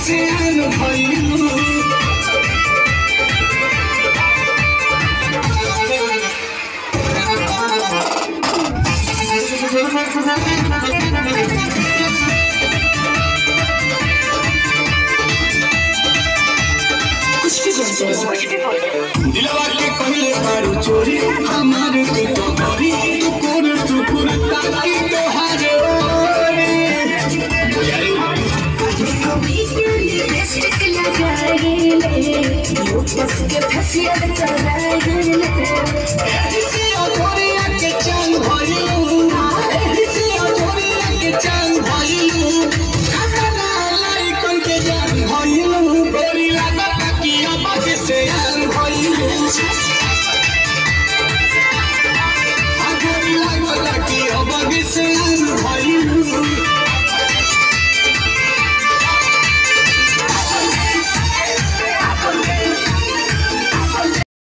सियान भइलू दिलवा के कहले बारू चोरी हमार के तो भरी टुकुर ताकी तोहारे ओरे लिपस्टिक लगाइले बस के फसियल चला